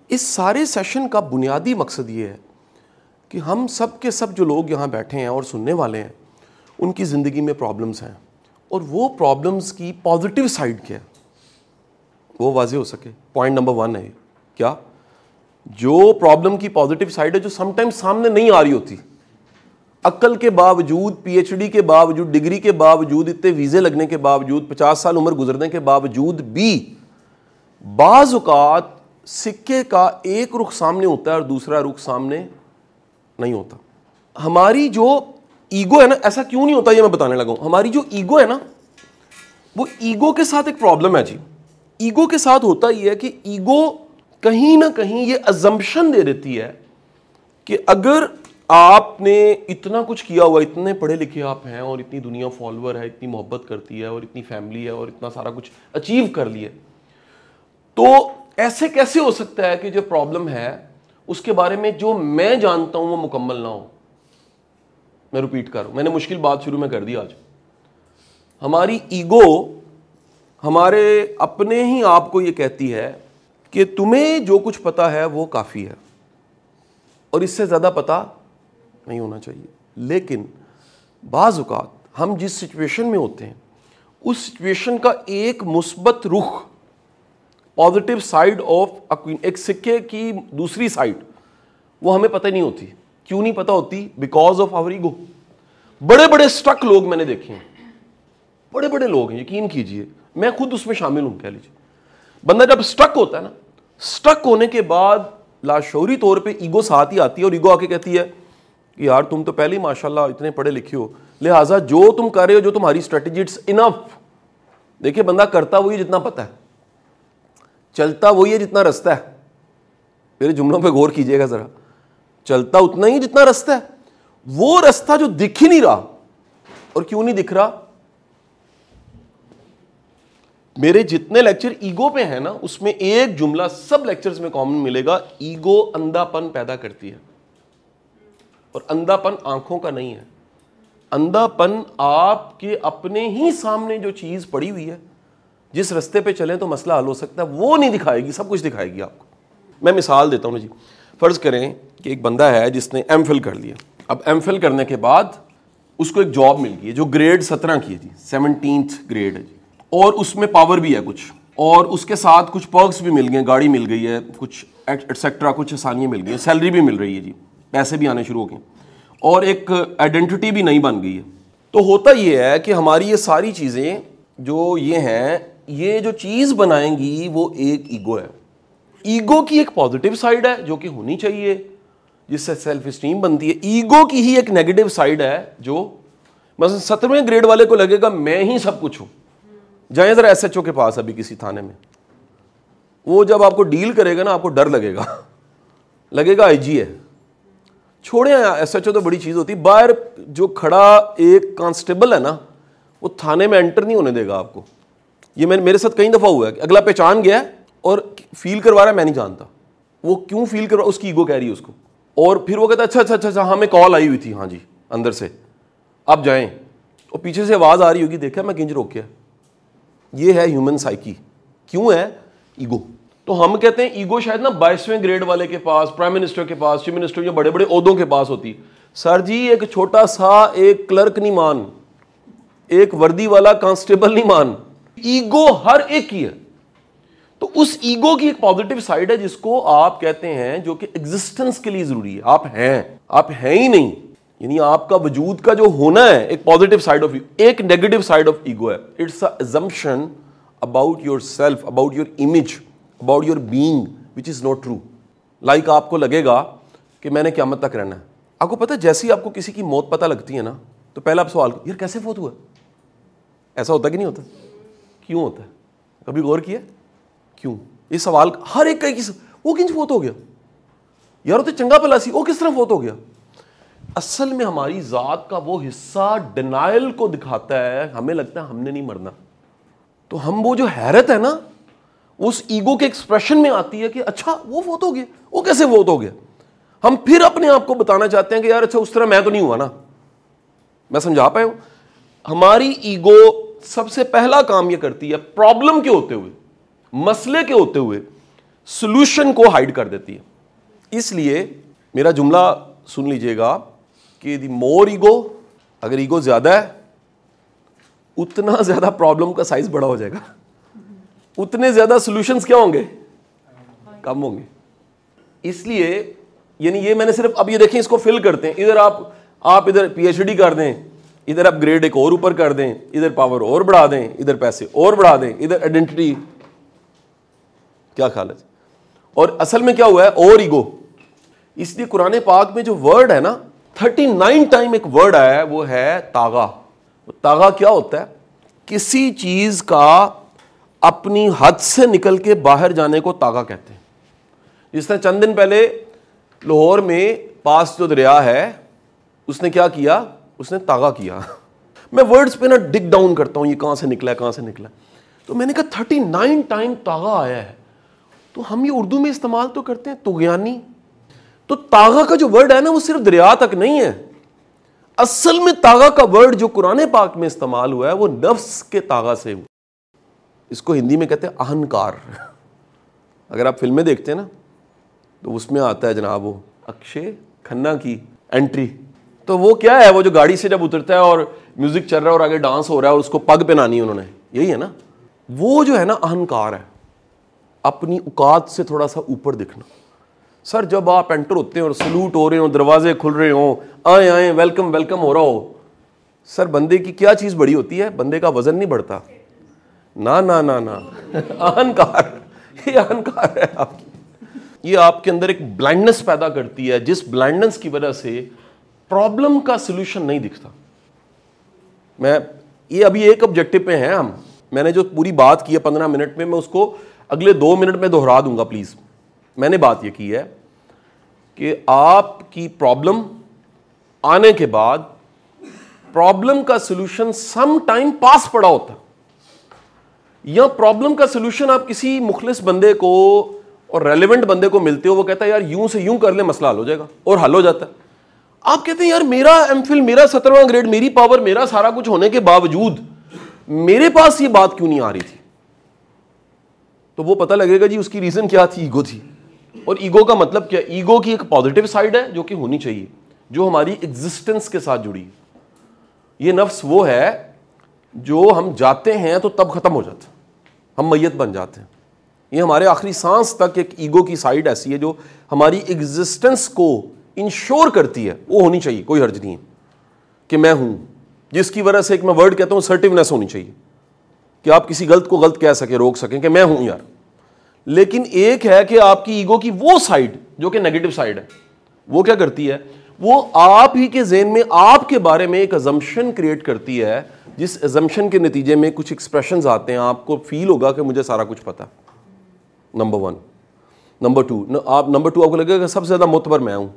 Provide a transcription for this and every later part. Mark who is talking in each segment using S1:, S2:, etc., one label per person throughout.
S1: इस सारे सेशन का बुनियादी मकसद ये है कि हम सब के सब जो लोग यहाँ बैठे हैं और सुनने वाले हैं, उनकी ज़िंदगी में प्रॉब्लम्स हैं और वो प्रॉब्लम्स की पॉजिटिव साइड क्या है वो वाज़े हो सके। पॉइंट नंबर 1 है क्या, जो प्रॉब्लम की पॉजिटिव साइड है जो समटाइम्स सामने नहीं आ रही होती, अक्ल के बावजूद, पीएचडी के बावजूद, डिग्री के बावजूद, इतने वीज़े लगने के बावजूद, 50 साल उम्र गुजरने के बावजूद भी बाज़ औक़ात सिक्के का एक रुख सामने होता है और दूसरा रुख सामने नहीं होता। हमारी जो ईगो है ना, ऐसा क्यों नहीं होता ये मैं बताने लगा हूं। हमारी जो ईगो है ना, वो ईगो के साथ एक प्रॉब्लम है जी। ईगो के साथ होता ये है कि ईगो कहीं ना कहीं ये अजम्पशन दे देती है कि अगर आपने इतना कुछ किया हुआ, इतने पढ़े लिखे आप हैं और इतनी दुनिया फॉलोअर है, इतनी मोहब्बत करती है और इतनी फैमिली है और इतना सारा कुछ अचीव कर लिया, तो ऐसे कैसे हो सकता है कि जो प्रॉब्लम है उसके बारे में जो मैं जानता हूं वो मुकम्मल ना हो। मैं रिपीट कर रहा हूं, मैंने मुश्किल बात शुरू में कर दी आज। हमारी ईगो हमारे अपने ही आप को ये कहती है कि तुम्हें जो कुछ पता है वो काफ़ी है और इससे ज़्यादा पता नहीं होना चाहिए। लेकिन बाज़ औक़ात हम जिस सिचुएशन में होते हैं उस सिचुएशन का एक मुस्बत रुख, पॉजिटिव साइड ऑफ एक सिक्के की दूसरी साइड, वो हमें पता नहीं होती। क्यों नहीं पता होती? Because of our ego. बड़े बड़े स्टक लोग मैंने देखे हैं, बड़े बड़े लोग हैं, यकीन कीजिए, मैं खुद उसमें शामिल हूं। कह लीजिए बंदा जब स्टक होता है ना, स्टक होने के बाद लाशौरी तौर पे ईगो साथ ही आती है और ईगो आके कहती है कि यार तुम तो पहले ही माशाल्लाह इतने पढ़े लिखे हो, लिहाजा जो तुम कर रहे हो, जो तुम्हारी स्ट्रेटेजी, इट्स इनफ। देखिए बंदा करता वही जितना पता है, चलता वही है जितना रास्ता है। मेरे जुमलों पे गौर कीजिएगा जरा, चलता उतना ही जितना रास्ता है। वो रास्ता जो दिख ही नहीं रहा, और क्यों नहीं दिख रहा, मेरे जितने लेक्चर ईगो पे हैं ना, उसमें एक जुमला सब लेक्चर्स में कॉमन मिलेगा, ईगो अंधापन पैदा करती है। और अंधापन आंखों का नहीं है, अंधापन आपके अपने ही सामने जो चीज पड़ी हुई है, जिस रास्ते पे चलें तो मसला हल हो सकता है, वो नहीं दिखाएगी, सब कुछ दिखाएगी आपको। मैं मिसाल देता हूं ना जी, फर्ज करें कि एक बंदा है जिसने एमफिल कर लिया। अब एमफिल करने के बाद उसको एक जॉब मिल गई है जो ग्रेड 17 की है जी, 17th ग्रेड है जी, और उसमें पावर भी है कुछ, और उसके साथ कुछ पर्क्स भी मिल गए, गाड़ी मिल गई है, कुछ एटसेट्रा, कुछ आसानियाँ मिल गई हैं, सैलरी भी मिल रही है जी, पैसे भी आने शुरू हो गए, और एक आइडेंटिटी भी नई बन गई है। तो होता ये है कि हमारी ये सारी चीज़ें जो ये हैं, ये जो चीज़ बनाएंगी वो एक ईगो है। ईगो की एक पॉजिटिव साइड है जो कि होनी चाहिए, जिससे सेल्फ स्टीम बनती है। ईगो की ही एक नेगेटिव साइड है जो मतलब 17वें ग्रेड वाले को लगेगा मैं ही सब कुछ हूं। जाए जरा एसएचओ के पास अभी किसी थाने में, वो जब आपको डील करेगा ना, आपको डर लगेगा, लगेगा आईजी है। छोड़े एसएचओ तो बड़ी चीज होती, बाहर जो खड़ा एक कांस्टेबल है ना, वो थाने में एंटर नहीं होने देगा आपको। ये मेरे साथ कई दफा हुआ है कि अगला पहचान गया है और फील करवा रहा है, मैं नहीं जानता वो क्यों फील करवा, उसकी ईगो कह रही है उसको, और फिर वो कहता है अच्छा अच्छा अच्छा, हमें कॉल आई हुई थी, हाँ जी अंदर से, आप जाएं, और पीछे से आवाज आ रही होगी, देखा मैं किंज रोक के। ये है ह्यूमन साइकी। क्यों है? ईगो। तो हम कहते हैं ईगो शायद ना 22वें ग्रेड वाले के पास, प्राइम मिनिस्टर के पास, चीफ मिनिस्टर, जो बड़े बड़े ओहदों के पास होती। सर जी एक छोटा सा एक क्लर्क नहीं मान, एक वर्दी वाला कांस्टेबल नहीं मान, ईगो हर एक की है। तो उस ईगो की एक पॉजिटिव साइड है जिसको आप कहते हैं, जो कि एग्जिस्टेंस के लिए जरूरी है। आप हैं ही नहीं, यानी आपका वजूद का जो होना है, एक पॉजिटिव साइड ऑफ, एक नेगेटिव साइड ऑफ ईगो है। It's a assumption about your self, about your image, about your being, which is not true. Like आपको लगेगा कि मैंने क़यामत तक रहना है। आपको पता है जैसे ही आपको किसी की मौत पता लगती है ना, तो पहला आप सवाल, यार कैसे फौत हुआ? ऐसा होता कि नहीं होता? क्यों होता है? कभी गौर किया क्यों? ये सवाल हर एक का, वो किंज फौत हो गया यार, तो चंगा भला सी, वो किस तरह फौत हो गया? असल में हमारी जात का वो हिस्सा डिनायल को दिखाता है, हमें लगता है हमने नहीं मरना। तो हम वो जो हैरत है ना, उस ईगो के एक्सप्रेशन में आती है कि अच्छा वो फौत हो गया, वो कैसे फौत हो गया? हम फिर अपने आप को बताना चाहते हैं कि यार अच्छा उस तरह मैं तो नहीं हुआ ना। मैं समझा पाया हूं? हमारी ईगो सबसे पहला काम ये करती है, प्रॉब्लम के होते हुए, मसले के होते हुए, सॉल्यूशन को हाइड कर देती है। इसलिए मेरा जुमला सुन लीजिएगा कि द मोर ईगो, अगर ईगो ज्यादा है उतना ज्यादा प्रॉब्लम का साइज बड़ा हो जाएगा, उतने ज्यादा सॉल्यूशंस क्या होंगे, कम होंगे। इसलिए यानी ये मैंने सिर्फ, अब ये देखें इसको फिल करते हैं, इधर आप इधर पीएचडी कर दें, इधर आप ग्रेड एक और ऊपर कर दें, इधर पावर और बढ़ा दें, इधर पैसे और बढ़ा दें, इधर आइडेंटिटी, क्या ख्याल है। और असल में क्या हुआ है, और ईगो। इसलिए कुरान पाक में जो वर्ड है ना 39 टाइम एक वर्ड आया है, वो है तागा। तागा क्या होता है, किसी चीज का अपनी हद से निकल के बाहर जाने को तागा कहते हैं। जिस तरह चंद दिन पहले लाहौर में पास जो दरिया है उसने क्या किया, उसने तागा किया। मैं वर्ड्स पे ना डिग डाउन करता हूं, ये कहां से निकला है, कहां से निकला। तो मैंने कहा 39 टाइम तागा आया है, तो हम ये उर्दू में इस्तेमाल तो करते हैं तुगयानी। तो तागा का जो वर्ड है ना वो सिर्फ दरिया तक नहीं है, असल में तागा का वर्ड जो कुरान पाक में इस्तेमाल हुआ है वो नफ्स के तागा से हुआ। इसको हिंदी में कहते हैं अहंकार। अगर आप फिल्में देखते हैं ना तो उसमें आता है जनाब वो अक्षय खन्ना की एंट्री, तो वो क्या है, वो जो गाड़ी से जब उतरता है और म्यूजिक चल रहा है और आगे डांस हो रहा है और उसको पग पहनानी है उन्होंने, यही है ना। वो जो है ना अहंकार है, अपनी औकात से थोड़ा सा ऊपर दिखना। सर जब आप एंटर होते हैं और सलूट हो रहे हो, दरवाजे खुल रहे हो, आए आए वेलकम वेलकम हो रहा हो, सर बंदे की क्या चीज बड़ी होती है, बंदे का वजन नहीं बढ़ता, ना ना ना ना अहंकार, ये अहंकार है आपकी। ये आपके अंदर एक ब्लाइंडनेस पैदा करती है, जिस ब्लाइंडनेस की वजह से प्रॉब्लम का सॉल्यूशन नहीं दिखता। मैं ये अभी एक ऑब्जेक्टिव पे हैं हम, मैंने जो पूरी बात की है 15 मिनट में, मैं उसको अगले 2 मिनट में दोहरा दूंगा प्लीज। मैंने बात ये की है कि आपकी प्रॉब्लम आने के बाद प्रॉब्लम का सॉल्यूशन सम टाइम पास पड़ा होता, या प्रॉब्लम का सॉल्यूशन आप किसी मुखलिस बंदे को और रेलेवेंट बंदे को मिलते हो, वो कहता है यार यूं से यूं कर ले मसला हल हो जाएगा, और हल हो जाता है। आप कहते हैं यार मेरा एमफिल, मेरा 17वां ग्रेड, मेरी पावर, मेरा सारा कुछ होने के बावजूद मेरे पास ये बात क्यों नहीं आ रही थी। तो वो पता लगेगा जी उसकी रीजन क्या थी, ईगो थी। और ईगो का मतलब क्या, ईगो की एक पॉजिटिव साइड है जो कि होनी चाहिए, जो हमारी एग्जिस्टेंस के साथ जुड़ी है। ये नफ्स वो है जो हम जाते हैं तो तब खत्म हो जाता है, हम मैयत बन जाते हैं। ये हमारे आखिरी सांस तक एक ईगो की साइड ऐसी है जो हमारी एग्जिस्टेंस को इंश्योर करती है, वो होनी चाहिए, कोई हर्ज नहीं है कि मैं हूं, जिसकी वजह से एक मैं वर्ड कहता हूं सर्टिवनेस होनी चाहिए कि आप किसी गलत को गलत कह सके, रोक सकें कि मैं हूं यार। लेकिन एक है कि आपकी ईगो की वो साइड जो कि नेगेटिव साइड है, वो क्या करती है, वो आप ही के ज़हन में आपके बारे में एक अजम्पशन क्रिएट करती है, जिस अजम्पशन के नतीजे में कुछ एक्सप्रेशंस आते हैं, आपको फील होगा कि मुझे सारा कुछ पता। नंबर 1। नंबर 2 आपको लगेगा सबसे ज्यादा मोतबर मैं हूं।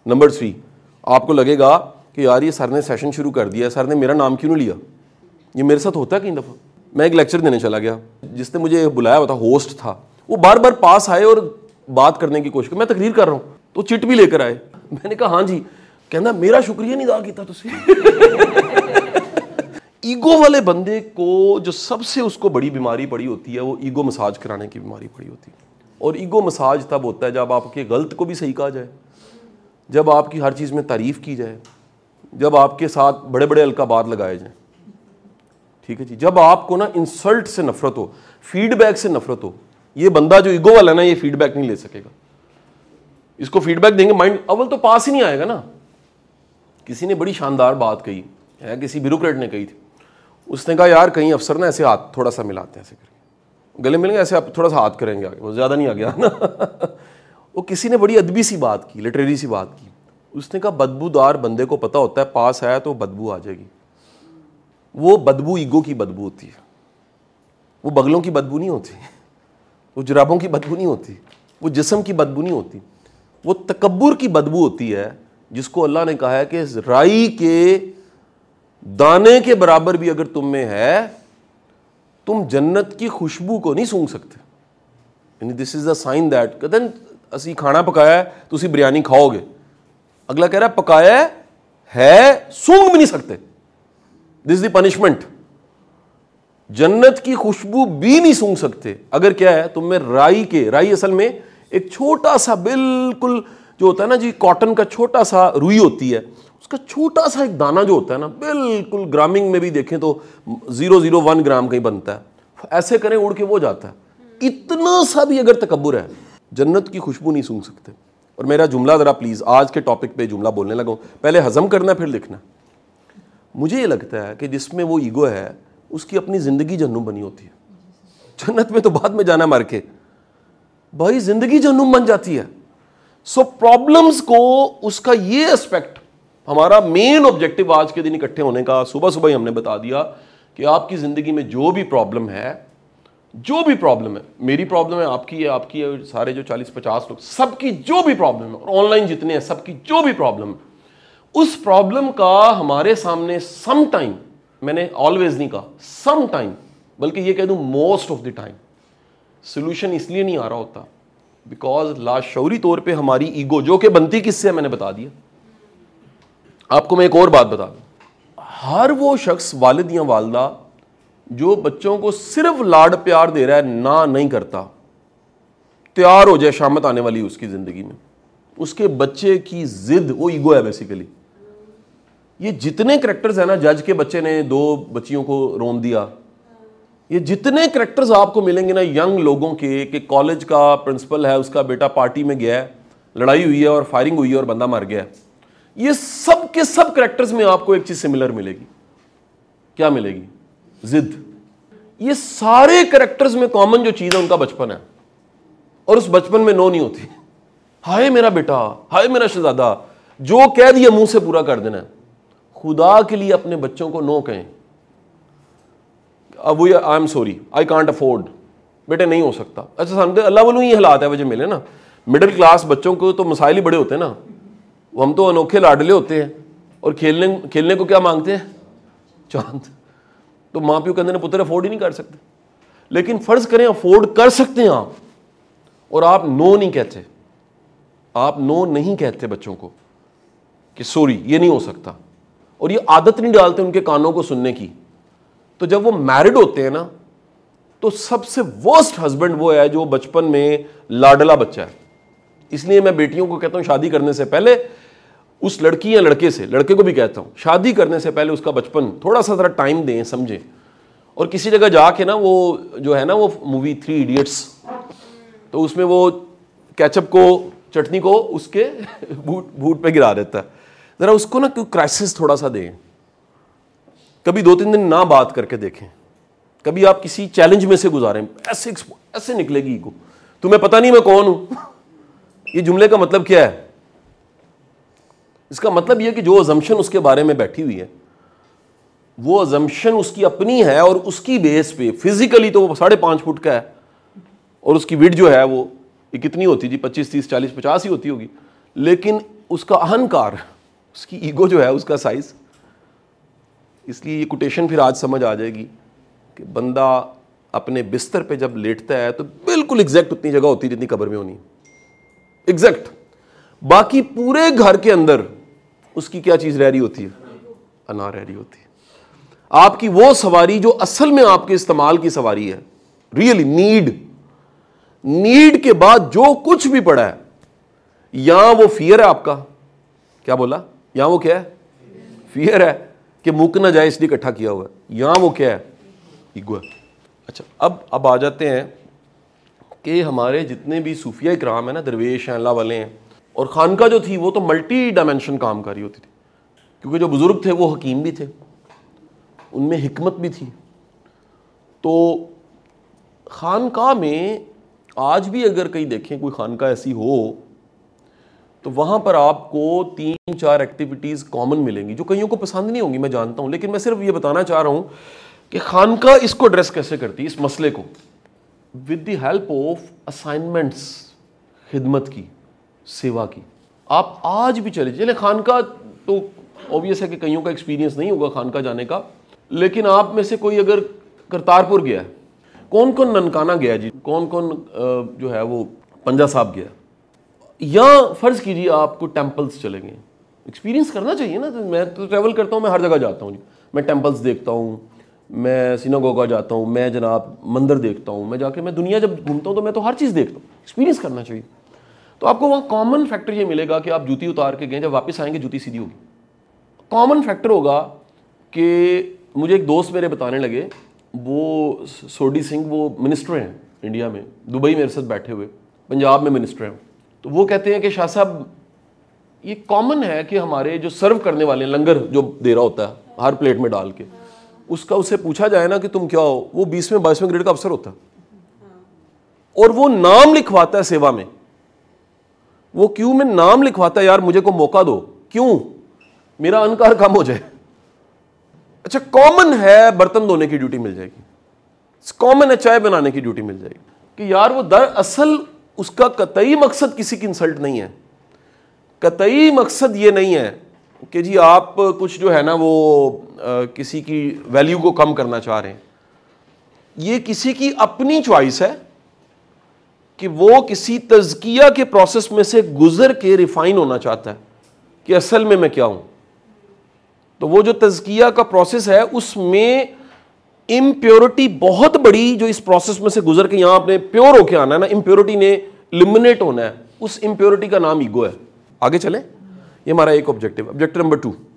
S1: नंबर 3 आपको लगेगा कि यार ये सर ने सेशन शुरू कर दिया, सर ने मेरा नाम क्यों नहीं लिया। ये मेरे साथ होता है कई दफा। मैं एक लेक्चर देने चला गया, जिसने मुझे बुलाया हुआ था, होस्ट था, वो बार बार पास आए और बात करने की कोशिश, मैं तकरीर कर रहा हूं तो चिट भी लेकर आए। मैंने कहा हाँ जी, कहना मेरा शुक्रिया नहीं अदा किया तुसी। ईगो वाले बंदे को जो सबसे उसको बड़ी बीमारी पड़ी होती है वो ईगो मसाज कराने की बीमारी पड़ी होती है। और ईगो मसाज तब होता है जब आपके गलत को भी सही कहा जाए, जब आपकी हर चीज़ में तारीफ की जाए, जब आपके साथ बड़े बड़े अलकाबात लगाए जाएं, ठीक है जी, जब आपको ना इंसल्ट से नफरत हो, फीडबैक से नफरत हो। ये बंदा जो ईगो वाला है ना, ये फीडबैक नहीं ले सकेगा। इसको फीडबैक देंगे माइंड अव्वल तो पास ही नहीं आएगा ना। किसी ने बड़ी शानदार बात कही है, किसी ब्यूरोक्रेट ने कही थी, उसने कहा यार कहीं अफसर ना ऐसे हाथ थोड़ा सा मिलाते हैं, ऐसे करके गले मिलेंगे, ऐसे आप थोड़ा सा हाथ करेंगे आगे, वो ज़्यादा नहीं आ गया ना। वो किसी ने बड़ी अदबी सी बात की, लिटरेरी सी बात की। उसने कहा बदबूदार बंदे को पता होता है पास आया तो बदबू आ जाएगी। वो बदबू ईगो की बदबू होती है, वो बगलों की बदबू नहीं होती, वो जुराबों की बदबू नहीं होती, वो जिस्म की बदबू नहीं होती, वो तकब्बुर की बदबू होती है, जिसको अल्लाह ने कहा है कि राई के दाने के बराबर भी अगर तुम में है, तुम जन्नत की खुशबू को नहीं सूंघ सकते। यानी this is the sign that कहते असी खाना पकाया है तुसी बिरयानी खाओगे, अगला कह रहा है पकाया है सूंघ भी नहीं सकते। This is the punishment. जन्नत की खुशबू भी नहीं सूंघ सकते अगर क्या है तुम में राई असल में एक छोटा सा बिल्कुल जो होता है ना जी, कॉटन का छोटा सा रुई होती है, उसका छोटा सा एक दाना जो होता है ना, बिल्कुल ग्रामिंग में भी देखें तो 0.01 ग्राम का ही बनता है, ऐसे करें उड़ के वो जाता है। इतना सा भी अगर तकब्बुर है, जन्नत की खुशबू नहीं सूंघ सकते। और मेरा जुमला जरा प्लीज आज के टॉपिक पे जुमला बोलने लगा, पहले हजम करना फिर लिखना। मुझे ये लगता है कि जिसमें वो ईगो है उसकी अपनी जिंदगी जहन्नुम बनी होती है। जन्नत में तो बाद में जाना मर के, भाई जिंदगी जहन्नुम बन जाती है। सो प्रॉब्लम्स को, उसका ये एस्पेक्ट, हमारा मेन ऑब्जेक्टिव आज के दिन इकट्ठे होने का, सुबह सुबह ही हमने बता दिया कि आपकी जिंदगी में जो भी प्रॉब्लम है, मेरी प्रॉब्लम है, आपकी है, सारे जो 40-50 लोग, सबकी जो भी प्रॉब्लम है, और ऑनलाइन जितने हैं सबकी जो भी प्रॉब्लम है, उस प्रॉब्लम का हमारे सामने सम टाइम, मैंने ऑलवेज नहीं कहा, सम टाइम, बल्कि ये कह दूं most of the time, solution इसलिए नहीं आ रहा होता बिकॉज लाशऊरी तौर पे हमारी ईगो, जो कि बनती किससे है मैंने बता दिया। आपको मैं एक और बात बता दूं, हर वो शख्स, वालिद या वालदा, जो बच्चों को सिर्फ लाड प्यार दे रहा है, ना नहीं करता, तैयार हो जाए शामत आने वाली उसकी जिंदगी में, उसके बच्चे की जिद वो ईगो है बेसिकली। ये जितने करैक्टर्स है ना, जज के बच्चे ने 2 बच्चियों को रोन दिया, ये जितने करैक्टर्स आपको मिलेंगे ना यंग लोगों के, कि कॉलेज का प्रिंसिपल है, उसका बेटा पार्टी में गया है, लड़ाई हुई है और फायरिंग हुई है और बंदा मर गया, ये सब के सब करैक्टर्स में आपको एक चीज सिमिलर मिलेगी। क्या मिलेगी? जिद। ये सारे करैक्टर्स में कॉमन जो चीज है उनका बचपन है, और उस बचपन में नो नहीं होती। हाय मेरा बेटा, हाय मेरा शहजादा, जो कह दिया मुंह से पूरा कर देना है। खुदा के लिए अपने बच्चों को नो कहें। अब वो I am sorry, I can't afford, बेटे नहीं हो सकता। अच्छा समझे, अल्लाह वालों ये हालात है वजह मिले ना। मिडिल क्लास बच्चों को तो मसाइल ही बड़े होते हैं ना, हम तो अनोखे लाडले होते हैं, और खेलने को क्या मांगते हैं? चांद। तो माँ प्यो कहते हैं पुत्र अफोर्ड ही नहीं कर सकते। लेकिन फर्ज करें अफोर्ड कर सकते हैं आप, और आप नो नहीं कहते, आप नो नहीं कहते बच्चों को कि सॉरी ये नहीं हो सकता, और ये आदत नहीं डालते उनके कानों को सुनने की। तो जब वो मैरिड होते हैं ना, तो सबसे वर्स्ट हस्बैंड वो है जो बचपन में लाडला बच्चा है। इसलिए मैं बेटियों को कहता हूं शादी करने से पहले उस लड़की या लड़के से, लड़के को भी कहता हूं, शादी करने से पहले उसका बचपन थोड़ा सा जरा टाइम दें, समझें। और किसी जगह जाके ना, वो जो है ना वो मूवी 3 इडियट्स, तो उसमें वो केचप को, चटनी को उसके बूट पे गिरा देता है। जरा उसको ना क्राइसिस थोड़ा सा दें, कभी 2-3 दिन ना बात करके देखें, कभी आप किसी चैलेंज में से गुजारें, ऐसे निकलेगी ईगो, तुम्हें पता नहीं मैं कौन हूं। ये जुमले का मतलब क्या है? इसका मतलब यह कि जो अजम्पशन उसके बारे में बैठी हुई है, वो अजम्पशन उसकी अपनी है, और उसकी बेस पे फिजिकली तो वो 5.5 फुट का है, और उसकी विड्थ जो है वो कितनी होती जी, 25, 30, 40, 50 ही होती होगी। लेकिन उसका अहंकार, उसकी ईगो जो है, उसका साइज। इसलिए ये कोटेशन फिर आज समझ आ जाएगी कि बंदा अपने बिस्तर पे जब लेटता है तो बिल्कुल एग्जैक्ट उतनी जगह होती है जितनी कब्र में होनी, एग्जैक्ट। बाकी पूरे घर के अंदर उसकी क्या चीज रह रही होती है? अना रह रही होती है। आपकी वो सवारी जो असल में आपके इस्तेमाल की सवारी है, रियली नीड के बाद जो कुछ भी पड़ा है, या वो फियर है आपका, क्या बोला, या वो क्या है? फियर है कि मुक ना जाए इसलिए इकट्ठा किया हुआ है, या वो क्या है? ईगो है। अच्छा, अब आ जाते हैं कि हमारे जितने भी सूफिया इकराम है ना, दरवेश हैं, अल्लाह वाले हैं, और खानका जो थी वो तो मल्टी डायमेंशन काम कर रही होती थी, क्योंकि जो बुजुर्ग थे वो हकीम भी थे, उनमें हिकमत भी थी। तो खानका में आज भी अगर कहीं देखें कोई खानका ऐसी हो, तो वहां पर आपको 3-4 एक्टिविटीज कॉमन मिलेंगी जो कईयों को पसंद नहीं होंगी, मैं जानता हूं, लेकिन मैं सिर्फ ये बताना चाह रहा हूं कि खानका इसको एड्रेस कैसे करती है, इस मसले को, with the help of assignments, खिदमत की, सेवा की। आप आज भी चले खानका, तो ऑब्वियस है कि कईयों का एक्सपीरियंस नहीं होगा खानका जाने का, लेकिन आप में से कोई अगर करतारपुर गया, कौन कौन ननकाना गया जी, कौन कौन जो है वो पंजा साहब गया, या फर्ज कीजिए आपको टेम्पल्स चले गए, एक्सपीरियंस करना चाहिए ना। तो मैं तो ट्रैवल करता हूँ, मैं हर जगह जाता हूँ जी, मैं टेम्पल्स देखता हूँ, मैं सिनागोगा जाता हूँ, मैं जनाब मंदिर देखता हूँ, मैं दुनिया जब घूमता हूँ तो मैं तो हर चीज़ देखता हूँ, एक्सपीरियंस करना चाहिए। तो आपको वहाँ कॉमन फैक्टर ये मिलेगा कि आप जूती उतार के गए, जब वापस आएंगे जूती सीधी होगी। कॉमन फैक्टर होगा कि मुझे एक दोस्त मेरे बताने लगे, वो सोडी सिंह, वो मिनिस्टर हैं इंडिया में, दुबई मेरे साथ बैठे हुए, पंजाब में मिनिस्टर हैं। तो वो कहते हैं कि शाह साहब ये कॉमन है कि हमारे जो सर्व करने वाले लंगर जो दे रहा होता है हर प्लेट में डाल के, उससे पूछा जाए ना कि तुम क्या हो, वो 20वें 22वें ग्रेड का अफसर होता है और वो नाम लिखवाता है सेवा में, वो क्यों में नाम लिखवाता है, यार मुझे को मौका दो, क्यों, मेरा अहंकार कम हो जाए। अच्छा, कॉमन है बर्तन धोने की ड्यूटी मिल जाएगी, कॉमन है चाय बनाने की ड्यूटी मिल जाएगी, कि यार वो दरअसल उसका कतई मकसद किसी की इंसल्ट नहीं है, कतई मकसद ये नहीं है कि जी आप कुछ जो है ना वो किसी की वैल्यू को कम करना चाह रहे हैं। ये किसी की अपनी चॉइस है कि वो किसी तज़किया के प्रोसेस में से गुजर के रिफाइन होना चाहता है कि असल में मैं क्या हूं। तो वो जो तज़किया का प्रोसेस है उसमें इम्प्योरिटी बहुत बड़ी, जो इस प्रोसेस में से गुजर के यहां आपने प्योर होके आना है ना, इम्प्योरिटी ने एलिमिनेट होना है, उस इम्प्योरिटी का नाम ईगो है। आगे चले, ये हमारा एक ऑब्जेक्टिव नंबर 2।